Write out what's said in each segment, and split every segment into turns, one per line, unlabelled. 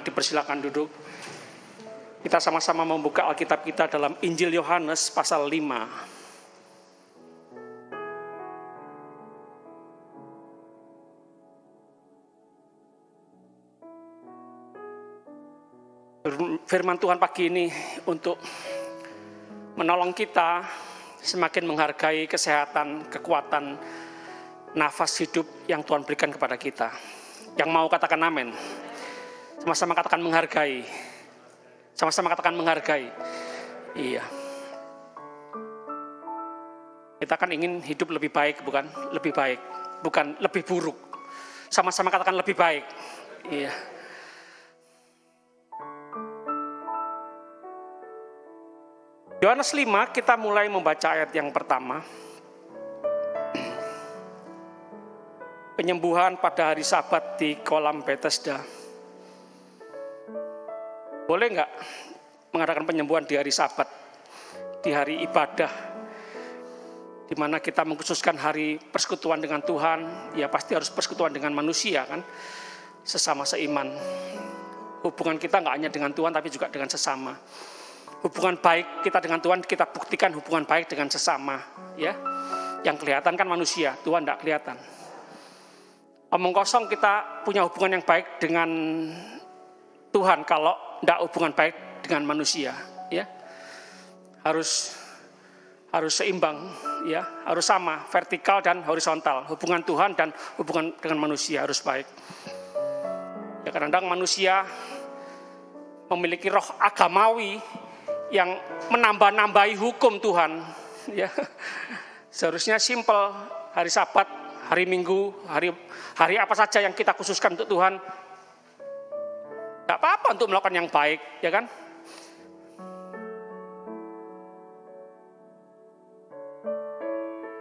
dipersilakan duduk. Kita sama-sama membuka Alkitab kita dalam Injil Yohanes pasal 5. Firman Tuhan pagi ini untuk menolong kita semakin menghargai kesehatan, kekuatan, nafas hidup yang Tuhan berikan kepada kita. Yang mau katakan amin. Sama-sama katakan menghargai. Sama-sama katakan menghargai. Iya. Kita kan ingin hidup lebih baik, bukan? Lebih baik, bukan lebih buruk. Sama-sama katakan lebih baik. Iya. Yohanes 5, kita mulai membaca ayat yang pertama. Penyembuhan pada hari Sabat di kolam Bethesda. Boleh nggak mengadakan penyembuhan di hari Sabat, di hari ibadah, di mana kita mengkhususkan hari persekutuan dengan Tuhan? Ya pasti harus persekutuan dengan manusia kan, sesama seiman. Hubungan kita nggak hanya dengan Tuhan tapi juga dengan sesama. Hubungan baik kita dengan Tuhan, kita buktikan hubungan baik dengan sesama, ya. Yang kelihatan kan manusia, Tuhan tidak kelihatan. Omong kosong kita punya hubungan yang baik dengan Tuhan kalau tidak hubungan baik dengan manusia, ya. Harus seimbang, ya. Harus sama, vertikal dan horizontal. Hubungan Tuhan dan hubungan dengan manusia harus baik. Ya, kadang-kadang manusia memiliki roh agamawi yang menambah-nambahi hukum Tuhan, ya. Seharusnya simple, hari Sabat, hari Minggu, hari apa saja yang kita khususkan untuk Tuhan, tidak apa-apa untuk melakukan yang baik, ya kan?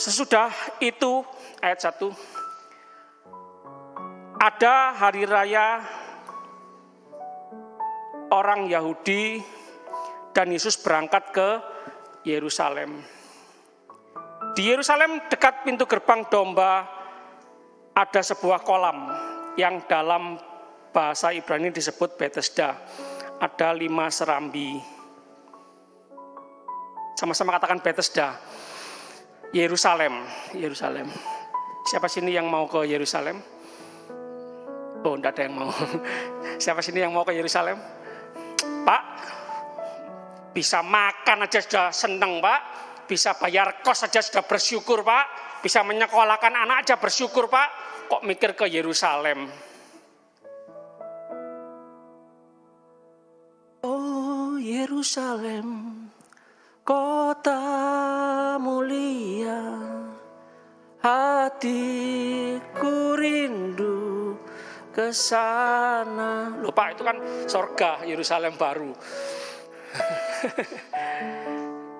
Sesudah itu, ayat 1, ada hari raya orang Yahudi dan Yesus berangkat ke Yerusalem. Di Yerusalem dekat pintu gerbang domba ada sebuah kolam yang dalam bahasa Ibrani disebut Bethesda. Ada 5 serambi. Sama-sama katakan Bethesda. Yerusalem. Siapa sini yang mau ke Yerusalem? Oh, enggak ada yang mau. Siapa sini yang mau ke Yerusalem? Pak, bisa makan aja sudah seneng, Pak. Bisa bayar kos aja sudah bersyukur, Pak. Bisa menyekolahkan anak aja bersyukur, Pak. Kok mikir ke Yerusalem? Oh, Yerusalem, kota mulia, hatiku rindu ke sana. Loh, Pak, itu kan sorga, Yerusalem baru.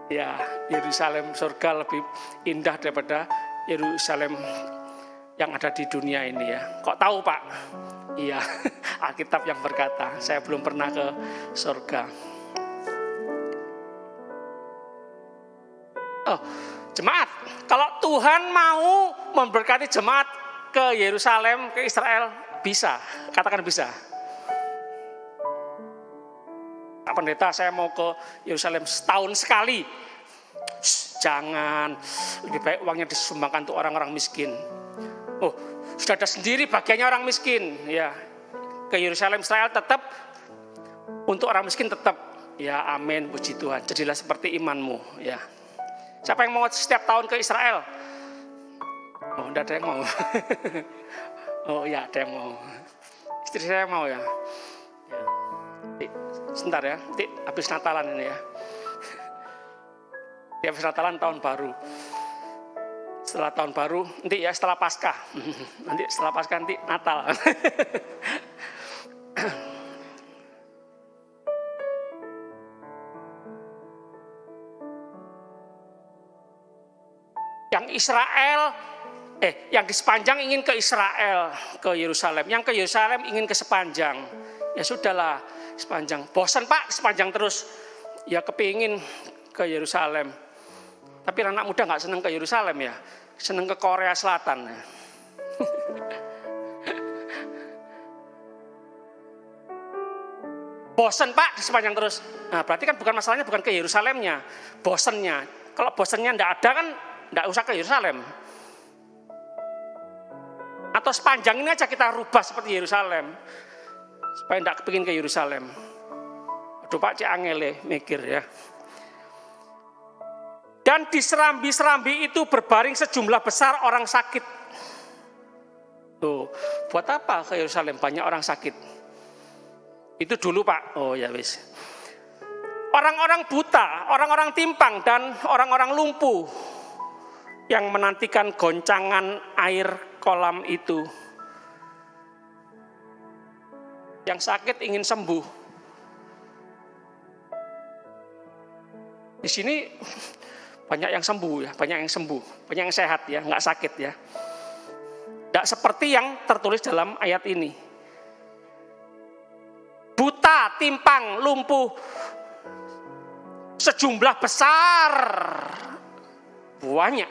Ya, Yerusalem surga lebih indah daripada Yerusalem yang ada di dunia ini ya. Kok tahu, Pak? Iya, Alkitab yang berkata. Saya belum pernah ke surga. Oh, jemaat, kalau Tuhan mau memberkati jemaat ke Yerusalem, ke Israel, bisa. Katakan bisa. Pak Pendeta, saya mau ke Yerusalem setahun sekali. Jangan, lebih baik uangnya disumbangkan untuk orang-orang miskin. Oh, sudah ada sendiri bagiannya orang miskin. Ya, ke Yerusalem Israel tetap, untuk orang miskin tetap. Ya, amin, puji Tuhan. Jadilah seperti imanmu. Ya. Siapa yang mau setiap tahun ke Israel? Oh, tidak ada yang mau. Oh ya, ada yang mau. Istri saya mau ya. Sebentar ya, nanti habis Natalan ini ya. Di habis Natalan tahun baru. Setelah tahun baru, nanti ya setelah Paskah. Nanti setelah Paskah nanti Natal. Yang Israel, yang di sepanjang ingin ke Israel, ke Yerusalem. Yang ke Yerusalem ingin ke sepanjang. Ya sudahlah, sepanjang. Bosan Pak, sepanjang terus. Ya kepingin ke Yerusalem. Tapi anak muda nggak seneng ke Yerusalem ya, seneng ke Korea Selatan. Bosen Pak, sepanjang terus. Nah, berarti kan bukan masalahnya bukan ke Yerusalemnya, bosennya. Kalau bosennya enggak ada kan enggak usah ke Yerusalem. Atau sepanjang ini aja kita rubah seperti Yerusalem. Supaya enggak kepingin ke Yerusalem. Aduh Pak, cek angele mikir ya. Dan di serambi-serambi itu berbaring sejumlah besar orang sakit. Tuh, buat apa ke Yerusalem banyak orang sakit? Itu dulu Pak. Oh ya wis. Orang-orang buta, orang-orang timpang dan orang-orang lumpuh yang menantikan goncangan air kolam itu. Yang sakit ingin sembuh. Di sini banyak yang sembuh ya, banyak yang sembuh, banyak yang sehat ya, nggak sakit ya. Tidak seperti yang tertulis dalam ayat ini. Buta, timpang, lumpuh, sejumlah besar, banyak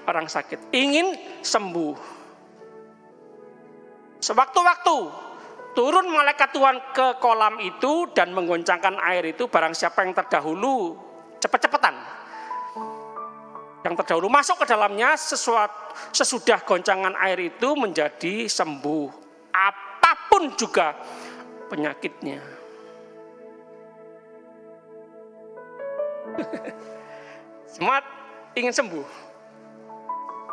orang sakit ingin sembuh. Sewaktu-waktu turun malaikat Tuhan ke kolam itu dan menggoncangkan air itu, barang siapa yang terdahulu cepet-cepetan. Yang terdahulu masuk ke dalamnya sesudah goncangan air itu menjadi sembuh. Apapun juga penyakitnya. Semangat ingin sembuh.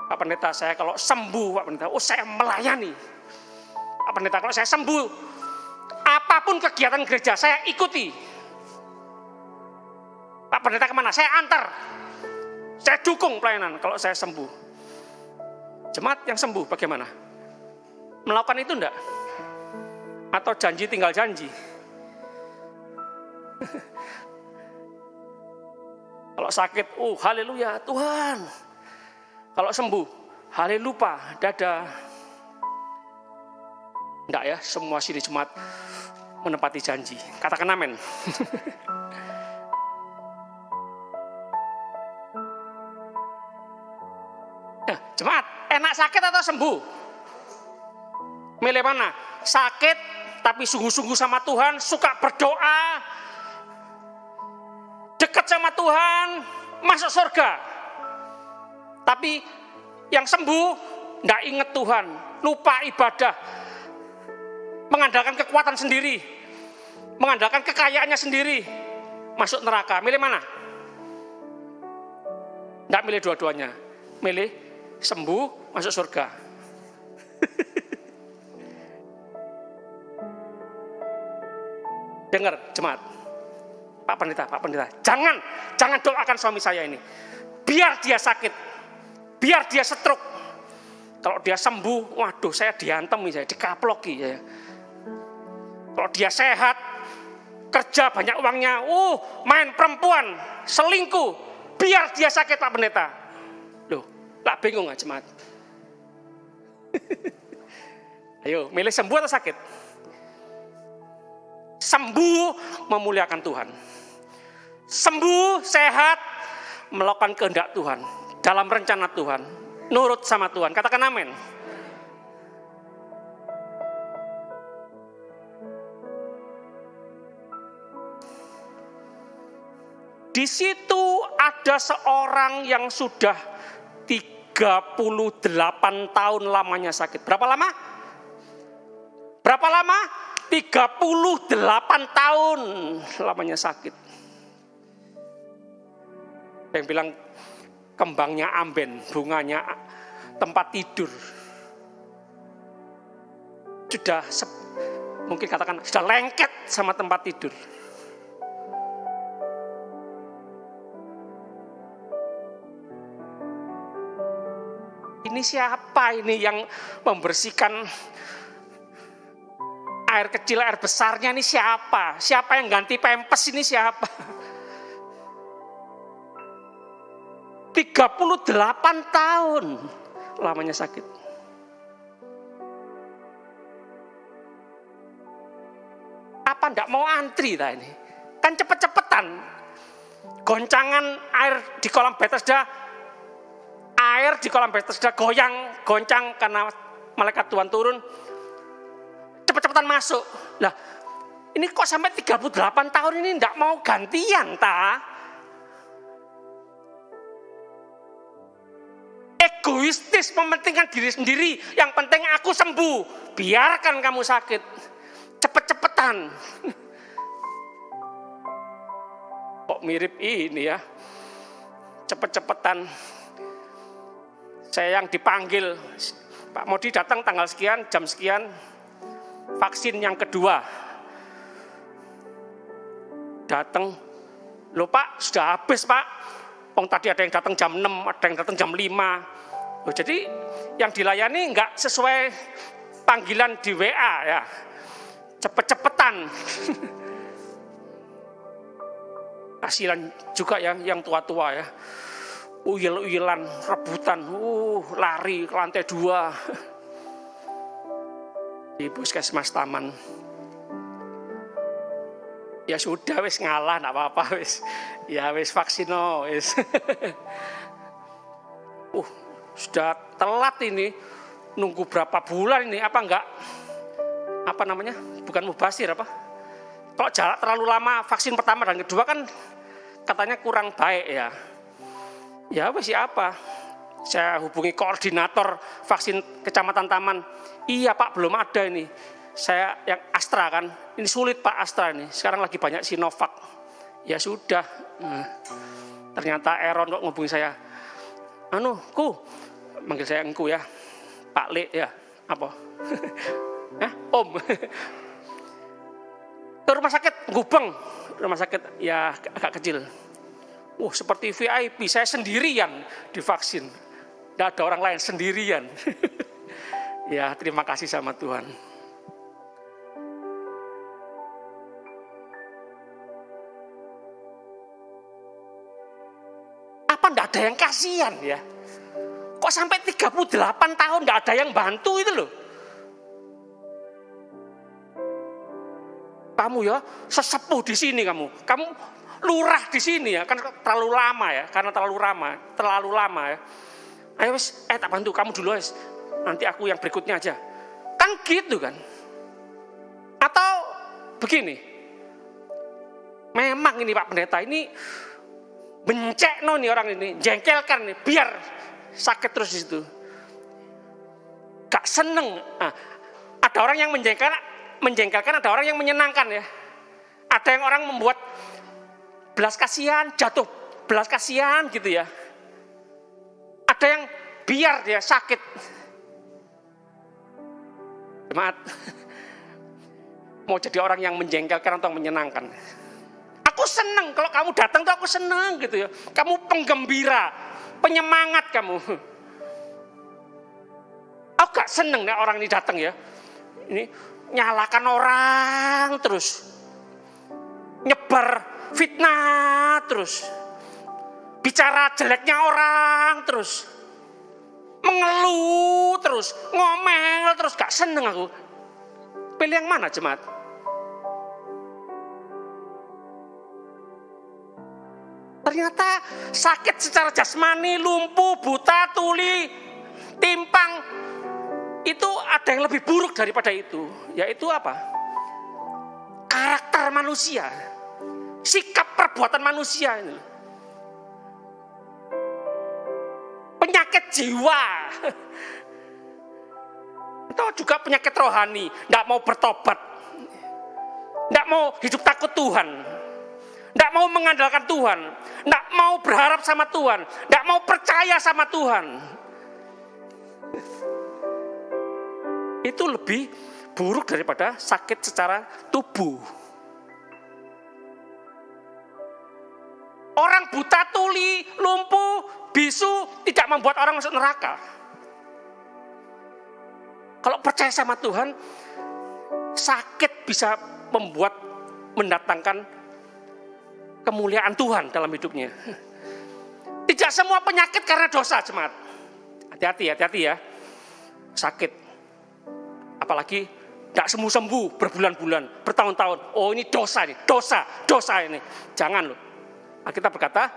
Pak Pendeta, saya kalau sembuh, Pak Pendeta, saya melayani. Pak Pendeta, kalau saya sembuh, apapun kegiatan gereja saya ikuti. Pak Pendeta kemana? Saya antar. Saya dukung pelayanan kalau saya sembuh. Jemaat yang sembuh bagaimana? Melakukan itu enggak? Atau janji tinggal janji? Kalau sakit, haleluya Tuhan. Kalau sembuh, haleluya, dadah. Enggak ya, semua sini jemaat menepati janji. Katakan amin. Jemaat, enak sakit atau sembuh? Milih mana? Sakit tapi sungguh-sungguh sama Tuhan, suka berdoa, dekat sama Tuhan, masuk surga. Tapi yang sembuh enggak ingat Tuhan, lupa ibadah, mengandalkan kekuatan sendiri, mengandalkan kekayaannya sendiri, masuk neraka. Milih mana? Enggak milih dua-duanya. Milih sembuh, masuk surga. Dengar jemaat, Pak Pendeta, jangan doakan suami saya ini. Biar dia sakit, biar dia stroke. Kalau dia sembuh, waduh saya diantem, saya dikaploki ya. Kalau dia sehat, kerja banyak uangnya, main perempuan, selingkuh, biar dia sakit Pak Pendeta. Loh, lah bingung nggak jemaat? Ayo, milih sembuh atau sakit? Sembuh memuliakan Tuhan. Sembuh, sehat, melakukan kehendak Tuhan, dalam rencana Tuhan, nurut sama Tuhan. Katakan amin. Di situ ada seorang yang sudah 38 tahun lamanya sakit. Berapa lama? 38 tahun lamanya sakit. Yang bilang kembangnya amben, bunganya tempat tidur. Sudah mungkin katakan sudah lengket sama tempat tidur. Ini siapa ini yang membersihkan air kecil, air besarnya ini siapa? Siapa yang ganti pempes ini siapa? 38 tahun lamanya sakit. Apa ndak mau antri dah ini? Kan cepet-cepetan. Goncangan air di kolam Bethesda, goncang karena malaikat Tuhan turun. Cepet-cepetan masuk. Lah, ini kok sampai 38 tahun ini enggak mau gantian, ta? Egoistis, mementingkan diri sendiri. Yang penting aku sembuh. Biarkan kamu sakit. Cepet-cepetan. Kok mirip ini ya. Cepet-cepetan. Saya yang dipanggil, Pak Modi datang tanggal sekian, jam sekian. Vaksin yang kedua. Datang. Loh Pak, sudah habis Pak. Tadi ada yang datang jam 6, ada yang datang jam 5. Loh, jadi yang dilayani enggak sesuai panggilan di WA ya. Cepet-cepetan. Kasihan juga ya yang tua-tua ya. Uyel-uyelan, rebutan, lari ke lantai 2. Di puskesmas taman. Ya sudah wis ngalah, enggak apa-apa wis. Ya wis vaksin wis. Sudah telat ini. Nunggu berapa bulan ini, apa enggak? Apa namanya? Bukan mubasir apa? Kalau jarak terlalu lama vaksin pertama dan kedua kan katanya kurang baik ya. Ya wis apa? Saya hubungi koordinator vaksin Kecamatan Taman. Iya Pak, belum ada ini. Saya yang Astra kan. Ini sulit Pak Astra ini. Sekarang lagi banyak Sinovac. Ya sudah. Ternyata Aaron kok ngubungi saya. Manggil saya engku ya. Pak Le ya. Apa? Om. Ke rumah sakit Gubeng. Rumah sakit ya agak kecil. Seperti VIP, saya sendirian divaksin. Tidak ada orang lain, sendirian. Ya, terima kasih sama Tuhan. Apa tidak ada yang kasihan ya? Kok sampai 38 tahun tidak ada yang bantu itu loh. Kamu ya sesepuh di sini kamu lurah di sini ya, kan terlalu lama ya, karena terlalu lama ya. Ayo wes, tak bantu kamu dulu wes. Nanti aku yang berikutnya aja. Kan gitu kan? Atau begini. Memang ini Pak Pendeta ini bencekno nih orang ini, jengkelkan nih, biar sakit terus di situ. Gak seneng. Ada orang yang menjengkelkan, ada orang yang menyenangkan ya. Ada yang orang membuat belas kasihan, jatuh belas kasihan gitu ya. Ada yang biar dia sakit. Jemaat, mau jadi orang yang menjengkelkan atau menyenangkan? Aku senang kalau kamu datang tuh, aku senang gitu ya. Kamu penggembira, penyemangat kamu. Aku gak senang nih orang ini datang ya. Ini nyalakan orang terus, nyebar fitnah terus, bicara jeleknya orang terus, mengeluh terus, ngomel terus, gak seneng aku. Pilih yang mana jemaat? Ternyata sakit secara jasmani, lumpuh, buta, tuli, timpang, itu ada yang lebih buruk daripada itu. Yaitu apa? Karakter manusia, sikap perbuatan manusia ini. Penyakit jiwa. Atau juga penyakit rohani, tidak mau bertobat, tidak mau hidup takut Tuhan, tidak mau mengandalkan Tuhan, tidak mau berharap sama Tuhan, tidak mau percaya sama Tuhan. Itu lebih buruk daripada sakit secara tubuh. Orang buta, tuli, lumpuh, bisu tidak membuat orang masuk neraka. Kalau percaya sama Tuhan, sakit bisa mendatangkan kemuliaan Tuhan dalam hidupnya. Tidak semua penyakit karena dosa, jemaat. Hati-hati ya. Sakit. Apalagi tidak sembuh-sembuh berbulan-bulan, bertahun-tahun. Oh ini dosa nih, dosa ini. Jangan loh. Alkitab berkata,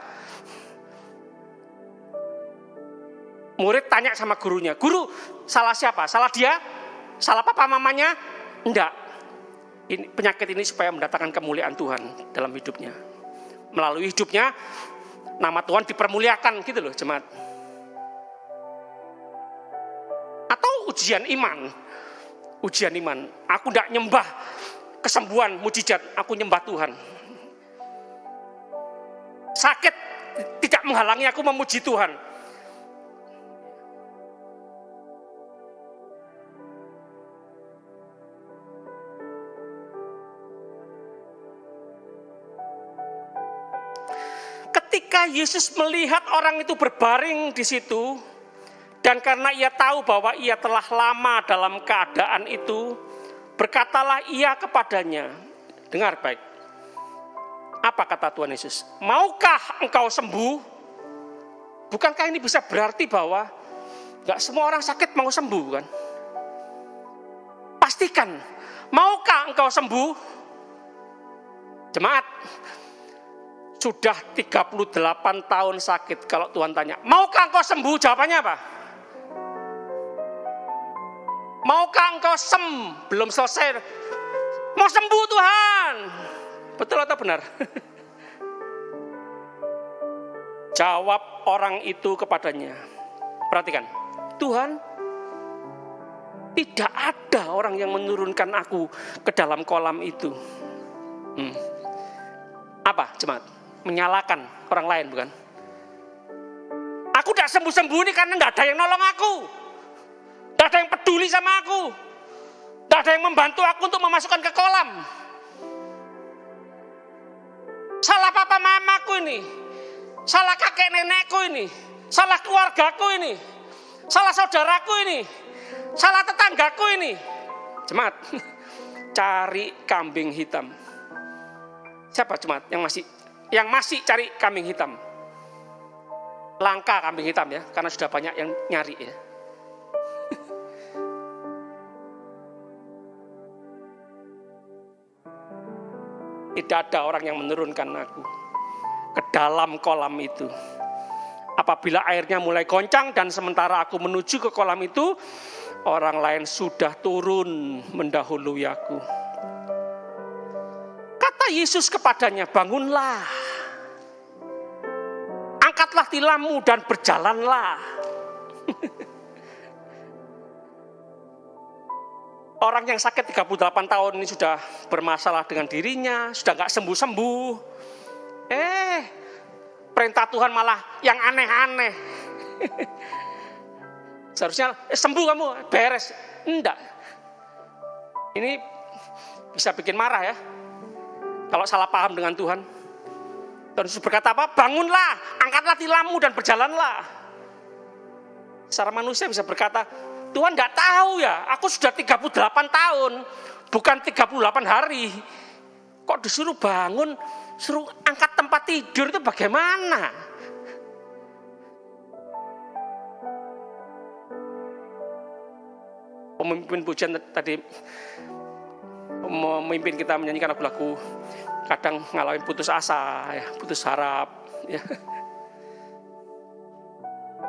murid tanya sama gurunya, guru salah siapa? Salah dia? Salah papa mamanya? Enggak. penyakit ini supaya mendatangkan kemuliaan Tuhan dalam hidupnya. Melalui hidupnya, nama Tuhan dipermuliakan gitu loh jemaat. Atau ujian iman. Ujian iman. Aku tidak nyembah kesembuhan, mujizat. Aku nyembah Tuhan. Sakit tidak menghalangi aku memuji Tuhan. Ketika Yesus melihat orang itu berbaring di situ, dan karena ia tahu bahwa ia telah lama dalam keadaan itu, berkatalah ia kepadanya, dengar baik, apa kata Tuhan Yesus? Maukah engkau sembuh? Bukankah ini bisa berarti bahwa gak semua orang sakit mau sembuh kan? Pastikan, maukah engkau sembuh? Jemaat, sudah 38 tahun sakit, kalau Tuhan tanya, maukah engkau sembuh? Jawabannya apa? Maukah engkau belum selesai, mau sembuh Tuhan? Betul atau benar? Jawab orang itu kepadanya. Perhatikan, Tuhan, tidak ada orang yang menurunkan aku ke dalam kolam itu. Apa jemaat? Menyalahkan orang lain bukan? Aku tidak sembuh-sembuh ini karena tidak ada yang nolong aku. Tidak ada yang peduli sama aku. Tidak ada yang membantu aku untuk memasukkan ke kolam. Salah papa mamaku ini, salah kakek nenekku ini, salah keluargaku ini, salah saudaraku ini, salah tetanggaku ini. Jemaat, cari kambing hitam. Siapa jemaat yang masih cari kambing hitam? Langka kambing hitam ya, karena sudah banyak yang nyari ya. Tidak ada orang yang menurunkan aku ke dalam kolam itu. Apabila airnya mulai goncang dan sementara aku menuju ke kolam itu, orang lain sudah turun mendahului aku. Kata Yesus kepadanya, bangunlah, angkatlah tilammu dan berjalanlah. Orang yang sakit 38 tahun ini sudah bermasalah dengan dirinya, sudah gak sembuh-sembuh. Perintah Tuhan malah yang aneh-aneh. Seharusnya sembuh kamu, beres. Enggak. Ini bisa bikin marah ya, kalau salah paham dengan Tuhan. Tuhan Yesus berkata apa? Bangunlah, angkatlah tilammu dan berjalanlah. Secara manusia bisa berkata, Tuhan enggak tahu ya, aku sudah 38 tahun, bukan 38 hari. Kok disuruh bangun, suruh angkat tempat tidur itu bagaimana? Pemimpin pujian tadi memimpin kita menyanyikan lagu-lagu, kadang ngalamin putus asa, ya, putus harap. Ya.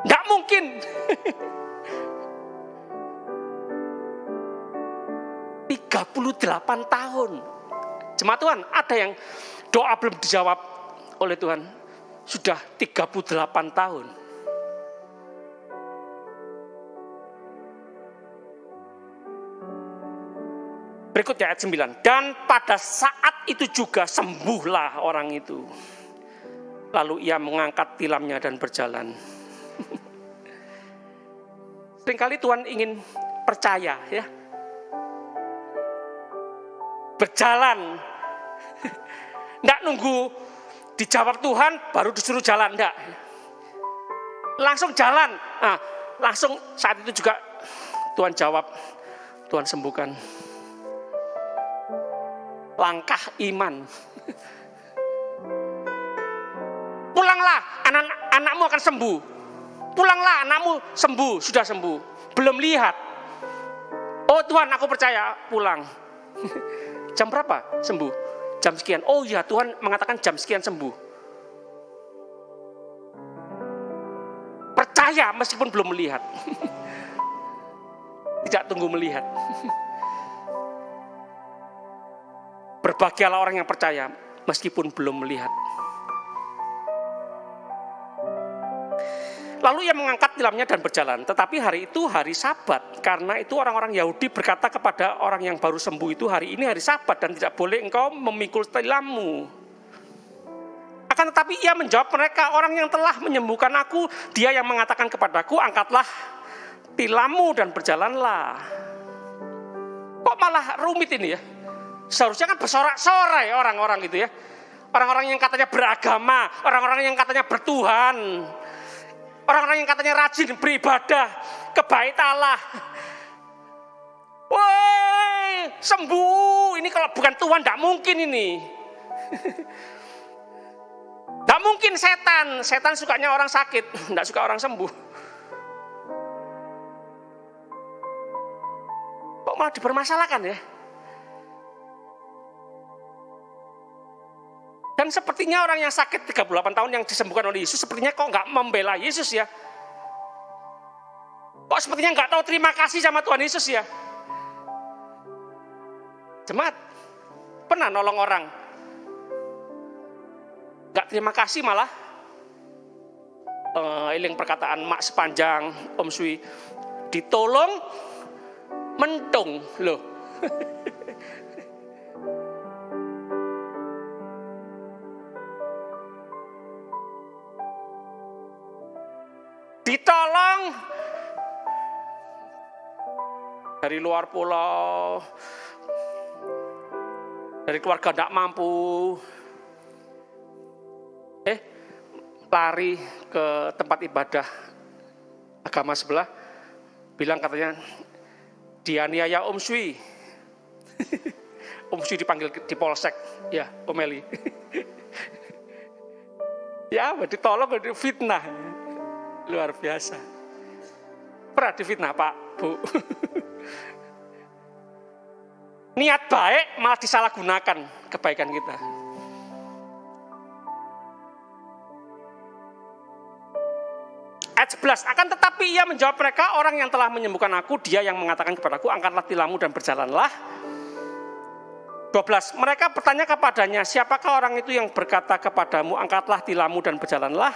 Nggak mungkin. Delapan tahun. Jemaat Tuhan, ada yang doa belum dijawab oleh Tuhan. Sudah 38 tahun. Berikutnya ayat 9. Dan pada saat itu juga sembuhlah orang itu. Lalu ia mengangkat tilamnya dan berjalan. Seringkali Tuhan ingin percaya ya. Berjalan. Enggak nunggu dijawab Tuhan baru disuruh jalan, enggak. Langsung jalan. Nah, langsung saat itu juga Tuhan jawab, Tuhan sembuhkan. Langkah iman. Pulanglah, anakmu akan sembuh. Pulanglah, anakmu sembuh, sudah sembuh. Belum lihat. Oh Tuhan, aku percaya, pulang. Jam berapa sembuh? Jam sekian. Oh ya, Tuhan mengatakan jam sekian sembuh. Percaya meskipun belum melihat. Tidak tunggu melihat. Berbahagialah orang yang percaya meskipun belum melihat. Lalu ia mengangkat tilamnya dan berjalan. Tetapi hari itu hari Sabat. Karena itu orang-orang Yahudi berkata kepada orang yang baru sembuh itu, hari ini hari Sabat dan tidak boleh engkau memikul tilammu. Akan tetapi ia menjawab mereka, orang yang telah menyembuhkan aku, dia yang mengatakan kepadaku, angkatlah tilammu dan berjalanlah. Kok malah rumit ini ya? Seharusnya kan bersorak-sorai orang-orang gitu ya. Orang-orang yang katanya beragama, orang-orang yang katanya bertuhan, orang-orang yang katanya rajin beribadah ke bait Allah. Woi, sembuh. Ini kalau bukan Tuhan tidak mungkin ini. Tidak mungkin setan. Setan sukanya orang sakit, tidak suka orang sembuh. Kok malah dipermasalahkan ya? Dan sepertinya orang yang sakit 38 tahun yang disembuhkan oleh Yesus, sepertinya kok nggak membela Yesus ya. Kok sepertinya nggak tahu terima kasih sama Tuhan Yesus ya. Jemaat, pernah nolong orang nggak terima kasih malah iling perkataan mak sepanjang Om Sui, ditolong mentung loh. Ditolong dari luar pulau, dari keluarga tidak mampu, lari ke tempat ibadah agama sebelah, bilang katanya dianiaya Om Sui. Om Sui dipanggil di polsek, ya Om Eli. Ya ditolong, difitnah. Luar biasa. Pernah difitnah Pak, Bu. Niat baik malah disalahgunakan kebaikan kita. Ayat 11, akan tetapi ia menjawab mereka, orang yang telah menyembuhkan aku, dia yang mengatakan kepadaku, angkatlah tilammu dan berjalanlah. 12, mereka bertanya kepadanya, siapakah orang itu yang berkata kepadamu, angkatlah tilammu dan berjalanlah?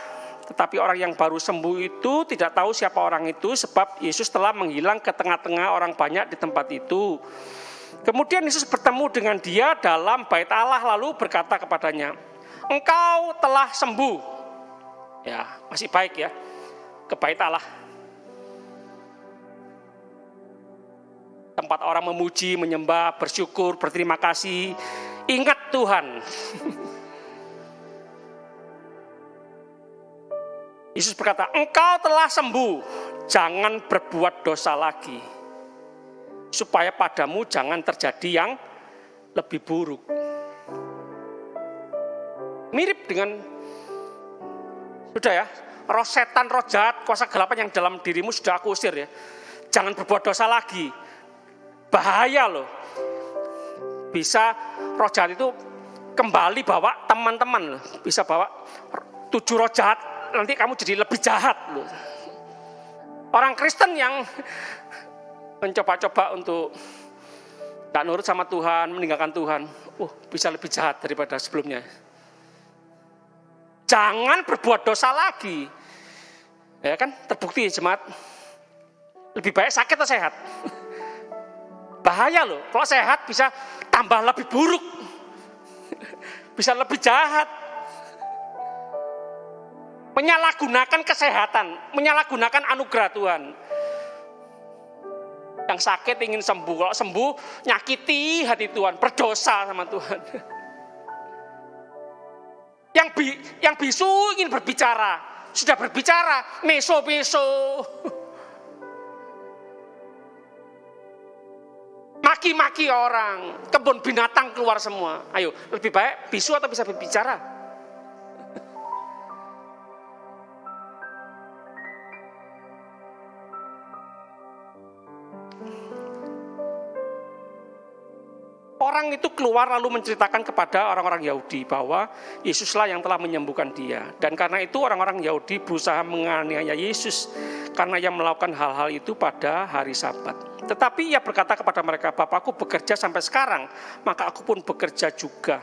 Tetapi orang yang baru sembuh itu tidak tahu siapa orang itu, sebab Yesus telah menghilang ke tengah-tengah orang banyak di tempat itu. Kemudian Yesus bertemu dengan dia dalam bait Allah, lalu berkata kepadanya, engkau telah sembuh. Ya, masih baik ya, ke bait Allah. Tempat orang memuji, menyembah, bersyukur, berterima kasih. Ingat Tuhan. Yesus berkata, engkau telah sembuh, jangan berbuat dosa lagi, supaya padamu jangan terjadi yang lebih buruk. Mirip dengan, sudah ya, roh setan, roh jahat, kuasa gelapan yang dalam dirimu sudah aku usir ya. Jangan berbuat dosa lagi, bahaya loh. Bisa roh jahat itu kembali bawa teman-teman loh, bisa bawa 7 roh jahat, nanti kamu jadi lebih jahat loh. Orang Kristen yang mencoba-coba untuk tak nurut sama Tuhan, meninggalkan Tuhan, bisa lebih jahat daripada sebelumnya. Jangan berbuat dosa lagi. Ya kan, terbukti jemaat. Lebih baik sakit atau sehat? Bahaya loh, kalau sehat bisa tambah lebih buruk. Bisa lebih jahat. Menyalahgunakan kesehatan, menyalahgunakan anugerah Tuhan. Yang sakit ingin sembuh, kalau sembuh nyakiti hati Tuhan, berdosa sama Tuhan. Yang bisu ingin berbicara, sudah berbicara, meso-meso. Maki-maki orang, kebun binatang keluar semua. Ayo, lebih baik bisu atau bisa berbicara? Orang orang itu keluar lalu menceritakan kepada orang-orang Yahudi bahwa Yesuslah yang telah menyembuhkan dia. Dan karena itu orang-orang Yahudi berusaha menganiaya Yesus karena ia melakukan hal-hal itu pada hari Sabat. Tetapi ia berkata kepada mereka, Bapakku bekerja sampai sekarang, maka aku pun bekerja juga.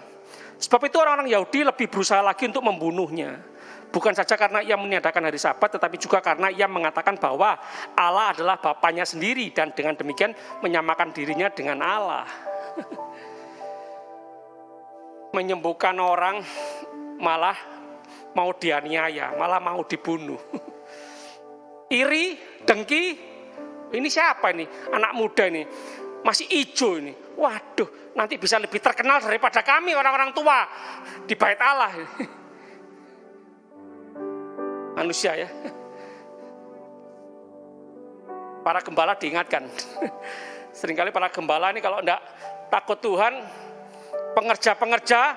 Sebab itu orang-orang Yahudi lebih berusaha lagi untuk membunuhnya. Bukan saja karena ia meniadakan hari Sabat, tetapi juga karena ia mengatakan bahwa Allah adalah Bapanya sendiri dan dengan demikian menyamakan dirinya dengan Allah. Menyembuhkan orang malah mau dianiaya, malah mau dibunuh. Iri, dengki, ini siapa ini? Anak muda ini, masih hijau ini. Waduh, nanti bisa lebih terkenal daripada kami orang-orang tua di bait Allah. Manusia ya. Para gembala diingatkan. Seringkali para gembala ini kalau enggak takut Tuhan, pengerja-pengerja,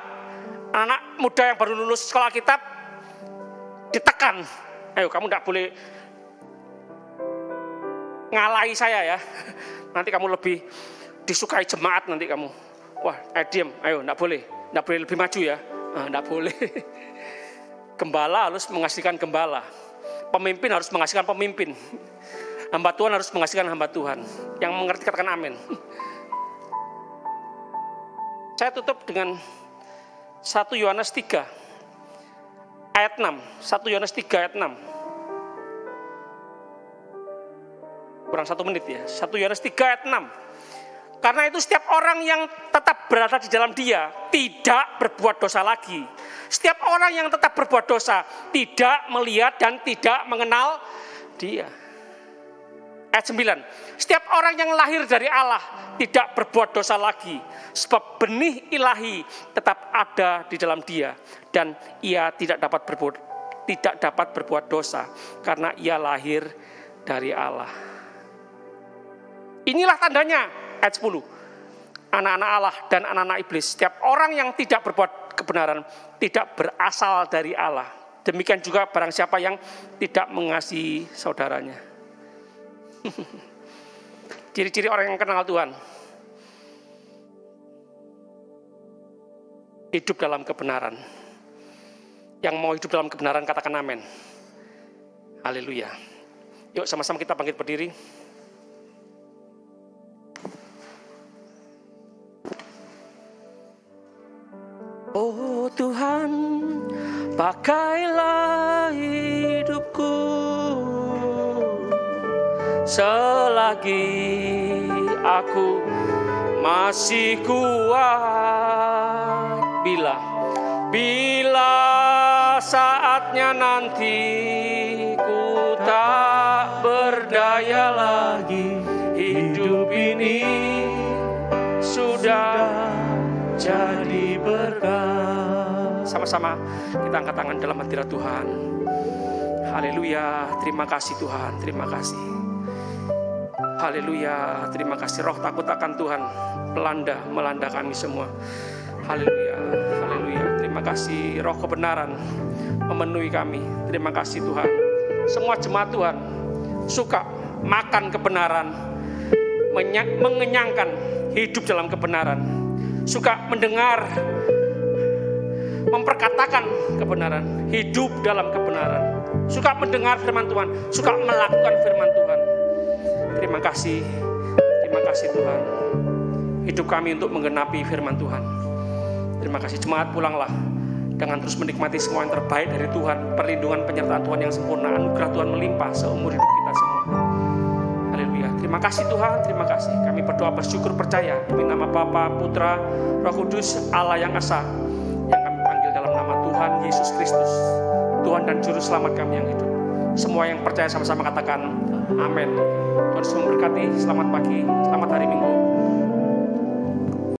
anak muda yang baru lulus sekolah kitab ditekan. Ayo kamu enggak boleh ngalahi saya ya. Nanti kamu lebih disukai jemaat nanti kamu. Wah, diam. Ayo enggak boleh lebih maju ya. Enggak boleh. Gembala harus menghasilkan gembala. Pemimpin harus menghasilkan pemimpin. Hamba Tuhan harus menghasilkan hamba Tuhan. Yang mengerti katakan amin. Saya tutup dengan 1 Yohanes 3 ayat 6. 1 Yohanes 3 ayat 6. Kurang 1 menit ya. 1 Yohanes 3 ayat 6. Karena itu setiap orang yang tetap berada di dalam dia tidak berbuat dosa lagi. Setiap orang yang tetap berbuat dosa tidak melihat dan tidak mengenal dia. Ayat 9. Setiap orang yang lahir dari Allah tidak berbuat dosa lagi. Sebab benih ilahi tetap ada di dalam dia. Dan ia tidak dapat berbuat dosa. Karena ia lahir dari Allah. Inilah tandanya. Ayat 10. Anak-anak Allah dan anak-anak iblis. Setiap orang yang tidak berbuat kebenaran tidak berasal dari Allah. Demikian juga barang siapa yang tidak mengasihi saudaranya. Ciri-ciri orang yang kenal Tuhan. Hidup dalam kebenaran. Yang mau hidup dalam kebenaran katakan amin. Haleluya. Yuk sama-sama kita bangkit berdiri. Oh Tuhan, pakailah hidupku selagi aku masih kuat. Bila saatnya nanti ku tak berdaya lagi, hidup ini sudah jadi berkat. Sama-sama kita angkat tangan dalam hadirat Tuhan. Haleluya, terima kasih Tuhan, terima kasih. Haleluya, terima kasih. Roh takut akan Tuhan melanda kami semua. Haleluya, haleluya. Terima kasih roh kebenaran memenuhi kami. Terima kasih Tuhan. Semua jemaat Tuhan suka makan kebenaran, mengenyangkan, hidup dalam kebenaran. Suka mendengar, memperkatakan kebenaran, hidup dalam kebenaran. Suka mendengar firman Tuhan, suka melakukan firman Tuhan. Terima kasih Tuhan. Hidup kami untuk menggenapi firman Tuhan. Terima kasih. Jemaat pulanglah dengan terus menikmati semua yang terbaik dari Tuhan. Perlindungan penyertaan Tuhan yang sempurna, anugerah Tuhan melimpah seumur hidup kita semua. Haleluya. Terima kasih Tuhan, terima kasih. Kami berdoa bersyukur percaya demi nama Bapa, Putra, Roh Kudus, Allah yang Esa, yang kami panggil dalam nama Tuhan Yesus Kristus, Tuhan dan Juru Selamat kami yang hidup. Semua yang percaya sama-sama katakan amin. Tuhan Yesus memberkati. Selamat pagi, selamat hari Minggu.